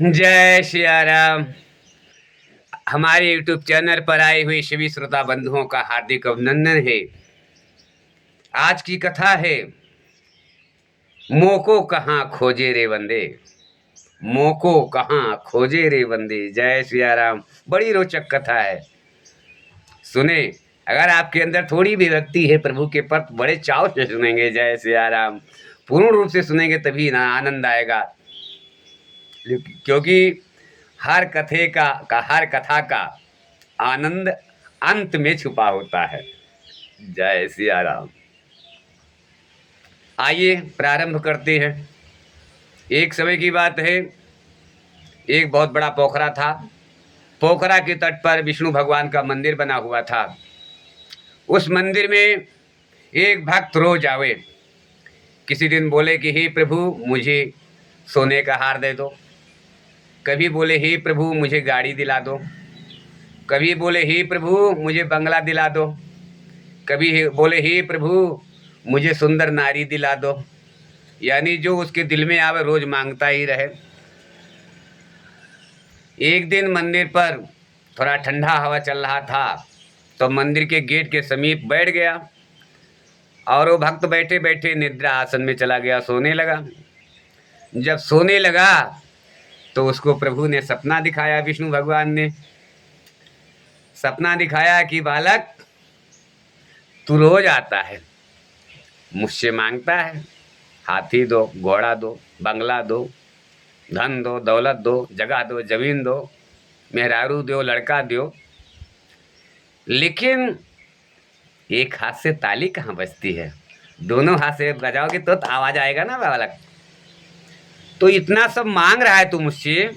जय सिया राम। हमारे YouTube channel पर आए हुए सभी श्रोता बंधुओं का हार्दिक अभिनंदन है। आज की कथा है मोको कहाँ खोजे रे बंदे। मोको कहाँ खोजे रे बंदे। जय सिया राम। बड़ी रोचक कथा है, सुने। अगर आपके अंदर थोड़ी भी भक्ति है प्रभु के प्रति, बड़े चाव से सुनेंगे। जय सिया राम। पूर्ण रूप से सुनेंगे तभी ना आनंद आएगा, क्योंकि हर हर कथा का आनंद अंत में छुपा होता है। जय सिया राम। आइए प्रारंभ करते हैं। एक समय की बात है, एक बहुत बड़ा पोखरा था। पोखरा के तट पर विष्णु भगवान का मंदिर बना हुआ था। उस मंदिर में एक भक्त रोज आवे। किसी दिन बोले कि हे प्रभु मुझे सोने का हार दे दो, कभी बोले हे प्रभु मुझे गाड़ी दिला दो, कभी बोले हे प्रभु मुझे बंगला दिला दो, कभी बोले हे प्रभु मुझे सुंदर नारी दिला दो। यानी जो उसके दिल में आवे रोज मांगता ही रहे। एक दिन मंदिर पर थोड़ा ठंडा हवा चल रहा था, तो मंदिर के गेट के समीप बैठ गया और वो भक्त बैठे बैठे निद्रा आसन में चला गया, सोने लगा। जब सोने लगा तो उसको प्रभु ने सपना दिखाया। विष्णु भगवान ने सपना दिखाया कि बालक तू रोज आता है, मुझसे मांगता है, हाथी दो, घोड़ा दो, बंगला दो, धन दो, दौलत दो, जगह दो, जमीन दो, मेहरारू दो, लड़का दो, लेकिन एक हाथ से ताली कहाँ बजती है। दोनों हाथ से बजाओगे तो आवाज आएगा ना बालक। तो इतना सब मांग रहा है तू मुझसे,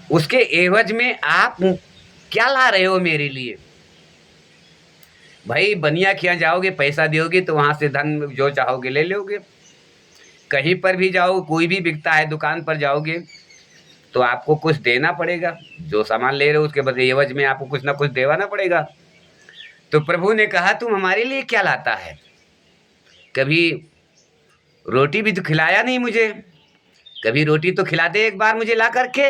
उसके एवज में आप क्या ला रहे हो मेरे लिए। भाई बनिया खिया जाओगे, पैसा दोगे तो वहां से धन जो चाहोगे ले लोगे। कहीं पर भी जाओ, कोई भी बिकता है, दुकान पर जाओगे तो आपको कुछ देना पड़ेगा। जो सामान ले रहे हो उसके बदले एवज में आपको कुछ ना कुछ देवाना पड़ेगा। तो प्रभु ने कहा तुम हमारे लिए क्या लाता है, कभी रोटी भी तो खिलाया नहीं मुझे, कभी रोटी तो खिला दे एक बार मुझे ला करके।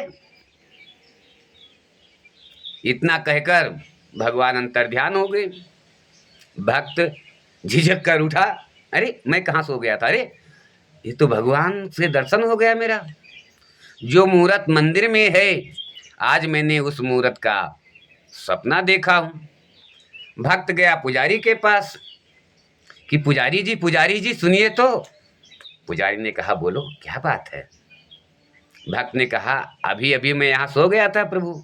इतना कहकर भगवान अंतर्ध्यान हो गए। भक्त झिझक कर उठा, अरे मैं कहाँ सो गया था, अरे ये तो भगवान से दर्शन हो गया मेरा। जो मूर्त मंदिर में है आज मैंने उस मूर्त का सपना देखा हूँ। भक्त गया पुजारी के पास कि पुजारी जी सुनिए तो। पुजारी ने कहा बोलो क्या बात है। भक्त ने कहा अभी अभी मैं यहाँ सो गया था प्रभु,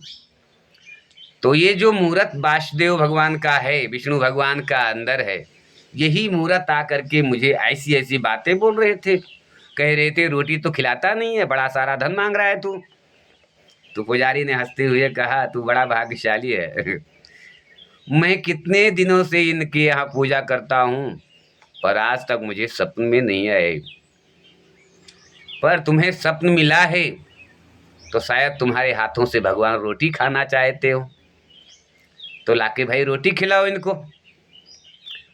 तो ये जो मूर्त वासुदेव भगवान का है, विष्णु भगवान का अंदर है, यही मूर्त आकर के मुझे ऐसी ऐसी बातें बोल रहे थे, कह रहे थे रोटी तो खिलाता नहीं है, बड़ा सारा धन मांग रहा है तू। तो पुजारी ने हंसते हुए कहा तू बड़ा भाग्यशाली है। मैं कितने दिनों से इनके यहाँ पूजा करता हूँ पर आज तक मुझे स्वप्न में नहीं आए, पर तुम्हें स्वप्न मिला है तो शायद तुम्हारे हाथों से भगवान रोटी खाना चाहते हो, तो लाके भाई रोटी खिलाओ इनको।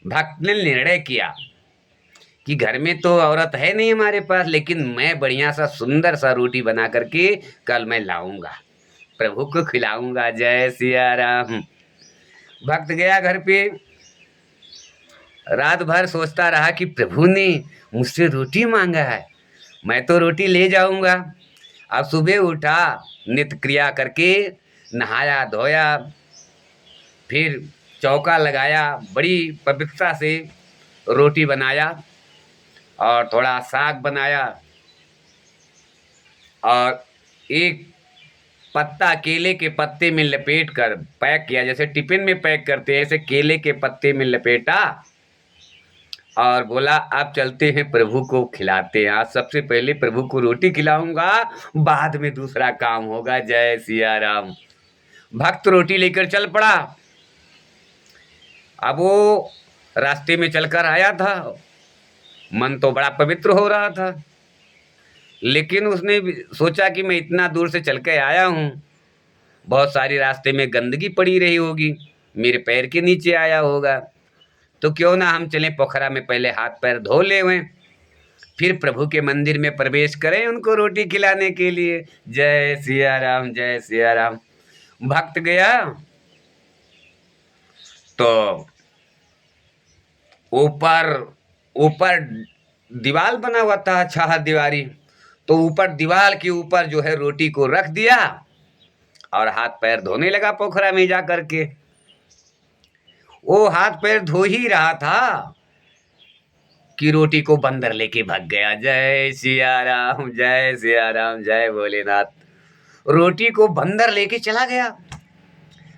भक्त ने निर्णय किया कि घर में तो औरत है नहीं हमारे पास, लेकिन मैं बढ़िया सा सुंदर सा रोटी बना करके कल मैं लाऊंगा, प्रभु को खिलाऊंगा। जय सिया राम। भक्त गया घर पे, रात भर सोचता रहा कि प्रभु ने मुझसे रोटी मांगा है, मैं तो रोटी ले जाऊंगा। अब सुबह उठा, नित्य क्रिया करके नहाया धोया, फिर चौका लगाया, बड़ी पवित्रता से रोटी बनाया और थोड़ा साग बनाया और एक पत्ता केले के पत्ते में लपेट कर पैक किया, जैसे टिफिन में पैक करते हैं ऐसे केले के पत्ते में लपेटा और बोला अब चलते हैं प्रभु को खिलाते हैं। आज सबसे पहले प्रभु को रोटी खिलाऊंगा, बाद में दूसरा काम होगा। जय सिया राम। भक्त रोटी लेकर चल पड़ा। अब वो रास्ते में चलकर आया था, मन तो बड़ा पवित्र हो रहा था, लेकिन उसने सोचा कि मैं इतना दूर से चल के आया हूँ, बहुत सारी रास्ते में गंदगी पड़ी रही होगी, मेरे पैर के नीचे आया होगा, तो क्यों ना हम चलें पोखरा में, पहले हाथ पैर धो ले हुए, फिर प्रभु के मंदिर में प्रवेश करें उनको रोटी खिलाने के लिए। जय सिया राम, जय सिया राम। भक्त गया तो ऊपर ऊपर दीवार बना हुआ था, छह दीवारी। तो ऊपर दीवार के ऊपर जो है रोटी को रख दिया और हाथ पैर धोने लगा पोखरा में जा करके। वो हाथ पैर धो ही रहा था कि रोटी को बंदर लेके भाग गया। जय सिया राम, जय सिया राम, जय भोलेनाथ। रोटी को बंदर लेके चला गया।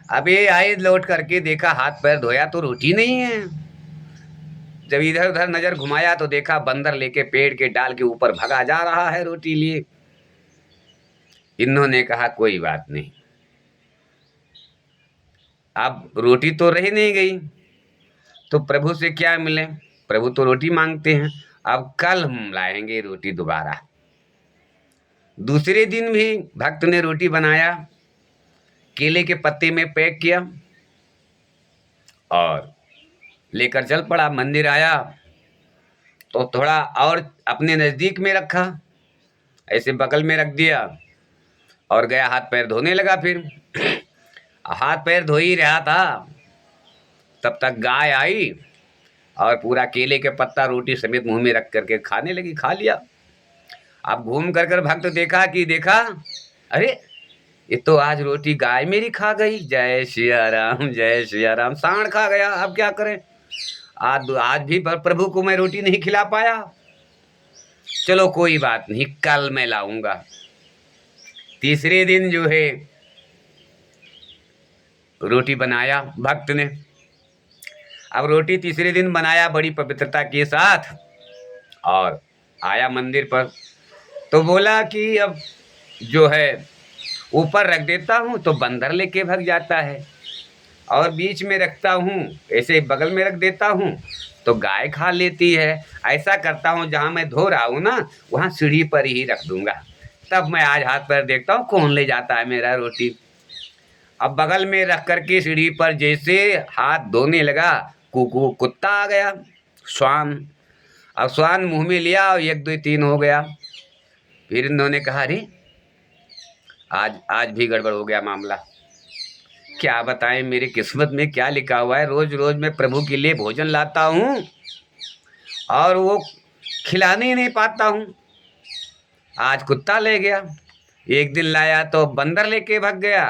अब ये आए लौट करके देखा हाथ पैर धोया तो रोटी नहीं है। जब इधर उधर नजर घुमाया तो देखा बंदर लेके पेड़ के डाल के ऊपर भगा जा रहा है रोटी लिए। इन्होंने कहा कोई बात नहीं, अब रोटी तो रही नहीं गई तो प्रभु से क्या मिले, प्रभु तो रोटी मांगते हैं। अब कल हम लाएंगे रोटी दोबारा। दूसरे दिन भी भक्त ने रोटी बनाया, केले के पत्ते में पैक किया और लेकर चल पड़ा। मंदिर आया तो थोड़ा और अपने नजदीक में रखा, ऐसे बगल में रख दिया और गया हाथ पैर धोने लगा। फिर हाथ पैर धो ही रहा था तब तक गाय आई और पूरा केले के पत्ता रोटी समेत मुंह में रख करके खाने लगी। खा लिया। अब घूम कर भक्त देखा अरे ये तो आज रोटी गाय मेरी खा गई। जय सिया राम, जय सिया राम। सांड खा गया, अब क्या करें। आज भी प्रभु को मैं रोटी नहीं खिला पाया। चलो कोई बात नहीं, कल मैं लाऊंगा। तीसरे दिन जो है रोटी बनाया भक्त ने। अब रोटी तीसरे दिन बनाया बड़ी पवित्रता के साथ और आया मंदिर पर। तो बोला कि अब जो है ऊपर रख देता हूँ तो बंदर लेके भाग जाता है, और बीच में रखता हूँ ऐसे बगल में रख देता हूँ तो गाय खा लेती है। ऐसा करता हूँ जहाँ मैं धो रहा हूँ ना वहाँ सीढ़ी पर ही रख दूंगा। तब मैं आज हाथ पैर देखता हूँ कौन ले जाता है मेरा रोटी। अब बगल में रख करके सीढ़ी पर जैसे हाथ धोने लगा कुत्ता आ गया, श्वान। अब श्वान मुंह में लिया और 1 2 3 हो गया। फिर इन्होंने कहा अरे आज भी गड़बड़ हो गया मामला। क्या बताएं मेरी किस्मत में क्या लिखा हुआ है। रोज रोज मैं प्रभु के लिए भोजन लाता हूँ और वो खिलाने ही नहीं पाता हूँ। आज कुत्ता ले गया। एक दिन लाया तो बंदर लेके भाग गया,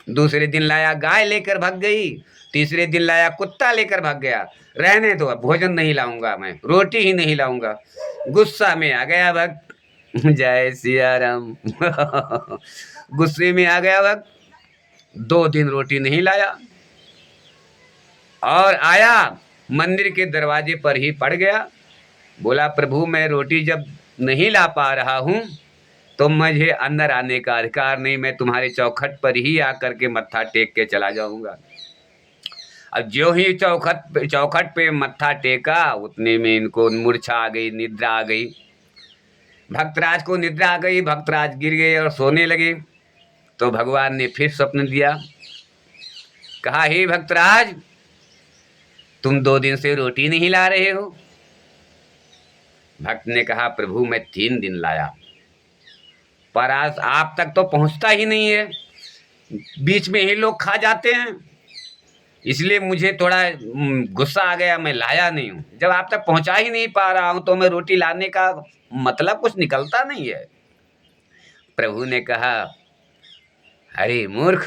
दूसरे दिन लाया गाय लेकर भाग गई, तीसरे दिन लाया कुत्ता लेकर भाग गया। रहने दो, भोजन नहीं लाऊंगा, मैं रोटी ही नहीं लाऊंगा। गुस्सा में आ गया भक्त। जय सिया राम। गुस्से में आ गया भक्त। 2 दिन रोटी नहीं लाया और आया मंदिर के दरवाजे पर ही पड़ गया। बोला प्रभु मैं रोटी जब नहीं ला पा रहा हूँ तो मुझे अंदर आने का अधिकार नहीं, मैं तुम्हारे चौखट पर ही आकर के मत्था टेक के चला जाऊंगा। अब जो ही चौखट पे मत्था टेका उतने में इनको मूर्छा आ गई, निद्रा आ गई। भक्तराज को निद्रा आ गई, भक्तराज गिर गए और सोने लगे। तो भगवान ने फिर स्वप्न दिया, कहा हे भक्तराज तुम 2 दिन से रोटी नहीं ला रहे हो। भक्त ने कहा प्रभु मैं 3 दिन लाया पर आज आप तक तो पहुंचता ही नहीं है, बीच में ही लोग खा जाते हैं, इसलिए मुझे थोड़ा गुस्सा आ गया, मैं लाया नहीं हूँ। जब आप तक पहुंचा ही नहीं पा रहा हूँ तो मैं रोटी लाने का मतलब कुछ निकलता नहीं है। प्रभु ने कहा अरे मूर्ख,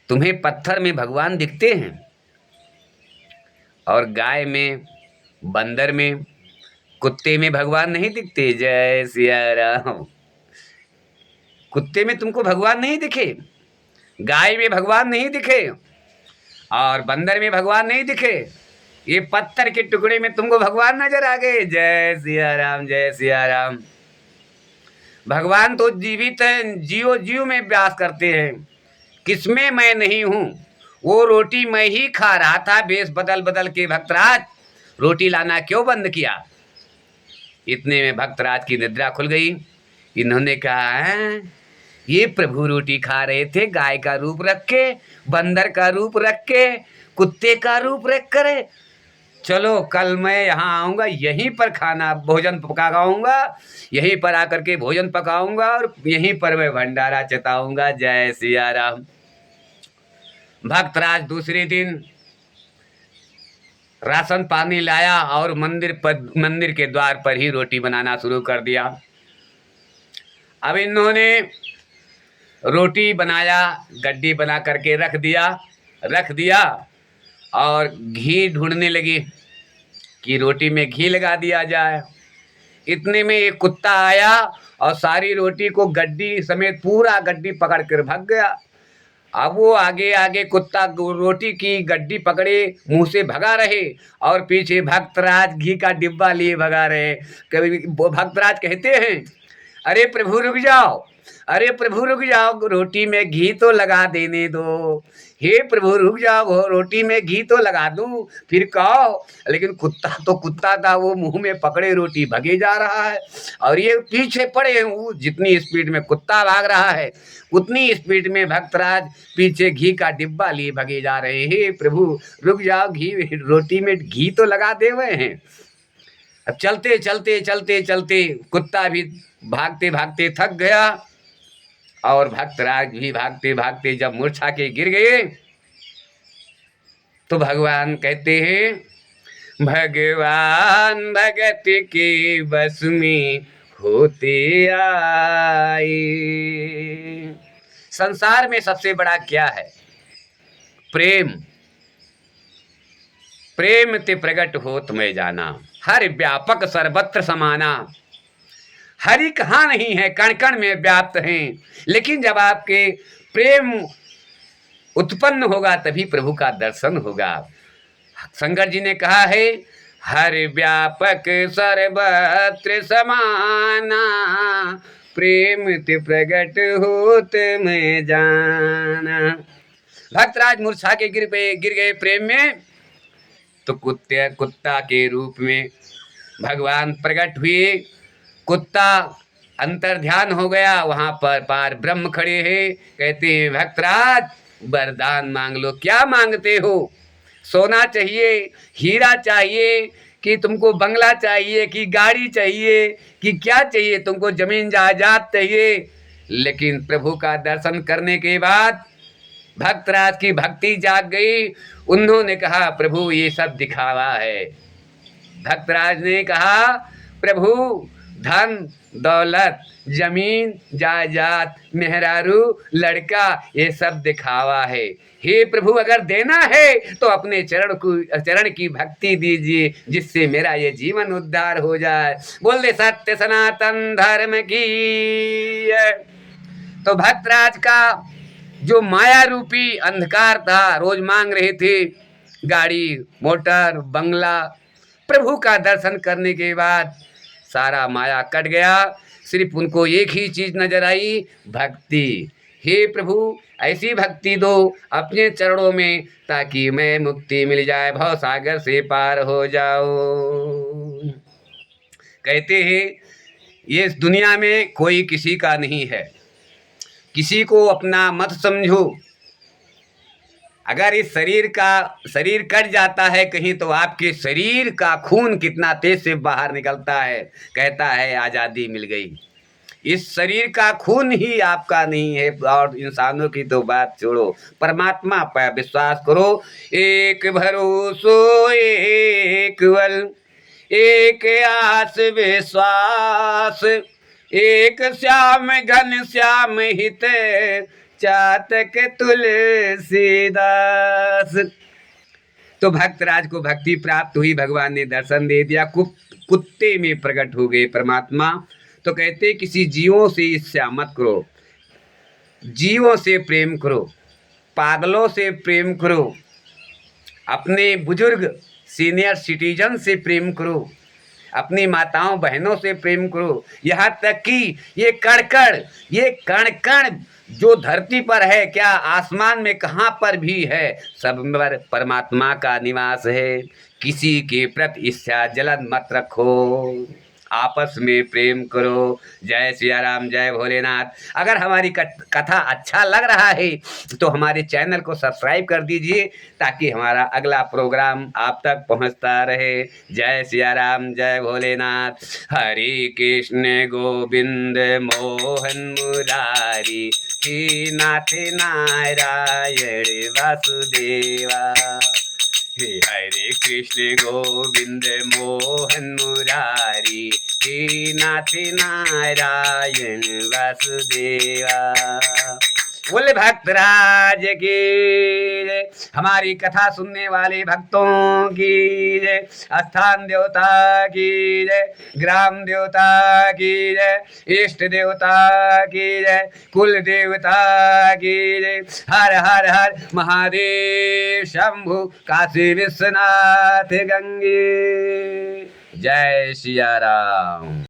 तुम्हें पत्थर में भगवान दिखते हैं और गाय में, बंदर में, कुत्ते में भगवान नहीं दिखते। जय सिया राम। कुत्ते में तुमको भगवान नहीं दिखे, गाय में भगवान नहीं दिखे और बंदर में भगवान नहीं दिखे, ये पत्थर के टुकड़े में तुमको भगवान नजर आ गए। जय सिया राम, जय सिया राम। भगवान तो जीवित है, जीव जीव में व्यास करते हैं। किसमें मैं नहीं हूँ, वो रोटी मैं ही खा रहा था बेस बदल बदल के। भक्तराज रोटी लाना क्यों बंद किया। इतने में भक्तराज की निद्रा खुल गई। इन्होंने कहा ये प्रभु रोटी खा रहे थे गाय का रूप रख के, बंदर का रूप रख के, कुत्ते का रूप रख कर, चलो कल मैं यहाँ आऊँगा, यहीं पर खाना भोजन पकाऊँगा, यहीं पर आकर के भोजन पकाऊँगा और यहीं पर मैं भंडारा चताऊँगा। जय सिया राम। भक्तराज दूसरे दिन राशन पानी लाया और मंदिर के द्वार पर ही रोटी बनाना शुरू कर दिया। अब इन्होंने रोटी बनाया, गड्डी बना करके रख दिया और घी ढूंढने लगी कि रोटी में घी लगा दिया जाए। इतने में एक कुत्ता आया और सारी रोटी को गड्डी समेत पूरा गड्डी पकड़ कर भाग गया। अब वो आगे आगे कुत्ता रोटी की गड्डी पकड़े मुंह से भगा रहे और पीछे भक्तराज घी का डिब्बा लिए भगा रहे। कभी भक्तराज कहते हैं, अरे प्रभु रुक जाओ, अरे प्रभु रुक जाओ, रोटी में घी तो लगा देने दो। हे प्रभु रुक जाओ, रोटी में घी तो लगा दूं फिर कहो। लेकिन कुत्ता तो कुत्ता था, वो मुंह में पकड़े रोटी भगे जा रहा है और ये पीछे पड़े। वो जितनी स्पीड में कुत्ता भाग रहा है उतनी स्पीड में भक्तराज पीछे घी का डिब्बा लिए भगे जा रहे। हे प्रभु रुक जाओ, घी रोटी में घी तो लगा दे हुए हैं। अब चलते चलते चलते चलते कुत्ता भी भागते भागते थक गया और भक्तराज भी भागते भागते जब मूर्छा के गिर गए तो भगवान कहते हैं, भगवान भगत के बस में होते आए। संसार में सबसे बड़ा क्या है? प्रेम। प्रेम ते प्रगट होत मैं जाना, हर व्यापक सर्वत्र समाना। हरि कहाँ नहीं है, कण कण में व्याप्त हैं। लेकिन जब आपके प्रेम उत्पन्न होगा तभी प्रभु का दर्शन होगा। शंकर जी ने कहा है, हर व्यापक सर्वत्र समाना, प्रेम ते प्रगट होत मैं जाना। भक्तराज मूर्छा के गिर गए प्रेम में, तो कुत्ता के रूप में भगवान प्रकट हुए। कुत्ता अंतर ध्यान हो गया, वहां पर पार ब्रह्म खड़े हैं। कहते हैं, भक्तराज वरदान मांग लो। क्या मांगते हो? सोना चाहिए, हीरा चाहिए, कि तुमको बंगला चाहिए, कि गाड़ी चाहिए, कि क्या चाहिए? तुमको जमीन जायदाद चाहिए? लेकिन प्रभु का दर्शन करने के बाद भक्तराज की भक्ति जाग गई। उन्होंने कहा, प्रभु ये सब दिखावा है। भक्तराज ने कहा, प्रभु धन दौलत जमीन जायदाद मेहरारू लड़का ये सब दिखावा है। हे प्रभु अगर देना है तो अपने चरण की भक्ति दीजिए, जिससे मेरा ये जीवन उद्धार हो जाए। बोल दे सत्य सनातन धर्म की। तो भक्तराज का जो माया रूपी अंधकार था, रोज मांग रहे थे गाड़ी मोटर बंगला। प्रभु का दर्शन करने के बाद सारा माया कट गया। सिर्फ उनको एक ही चीज नजर आई, भक्ति। हे प्रभु ऐसी भक्ति दो अपने चरणों में, ताकि मैं मुक्ति मिल जाए, भव सागर से पार हो जाओ। कहते हैं, ये दुनिया में कोई किसी का नहीं है, किसी को अपना मत समझो। अगर इस शरीर कट जाता है कहीं, तो आपके शरीर का खून कितना तेज से बाहर निकलता है। कहता है आज़ादी मिल गई। इस शरीर का खून ही आपका नहीं है। और इंसानों की तो बात छोड़ो, परमात्मा पर विश्वास करो। एक भरोसो एक बल, एक आस विश्वास, एक श्याम घन श्याम हित, चातक तुलसीदास। तो भक्तराज को भक्ति प्राप्त हुई, भगवान ने दर्शन दे दिया, कुत्ते में प्रकट हो गए परमात्मा। तो कहते किसी जीवों से ईर्ष्या मत करो, जीवों से प्रेम करो, पागलों से प्रेम करो, अपने बुजुर्ग सीनियर सिटीजन से प्रेम करो, अपनी माताओं बहनों से प्रेम करो। यहाँ तक कि ये कण कण जो धरती पर है, क्या आसमान में कहाँ पर भी है, सब पर परमात्मा का निवास है। किसी के प्रति ईर्ष्या जलन मत रखो। आपस में प्रेम करो। जय सिया राम, जय भोलेनाथ। अगर हमारी कथा अच्छा लग रहा है तो हमारे चैनल को सब्सक्राइब कर दीजिए, ताकि हमारा अगला प्रोग्राम आप तक पहुंचता रहे। जय सिया राम, जय भोलेनाथ। हरे कृष्ण गोविंद मोहन मुरारी, हे नाथ नारायण वासुदेवा। हे हरे कृष्ण गोविंद मोहन मुरारी, हे नाथ नारायण वासुदेवा। बोले भक्तराज की जय। हमारी कथा सुनने वाले भक्तों की जय। स्थान देवता की जय, ग्राम देवता की जय, इष्ट देवता की जय, कुल देवता की जय। हर हर हर महादेव शंभु काशी विश्वनाथ गंगे। जय सिया राम।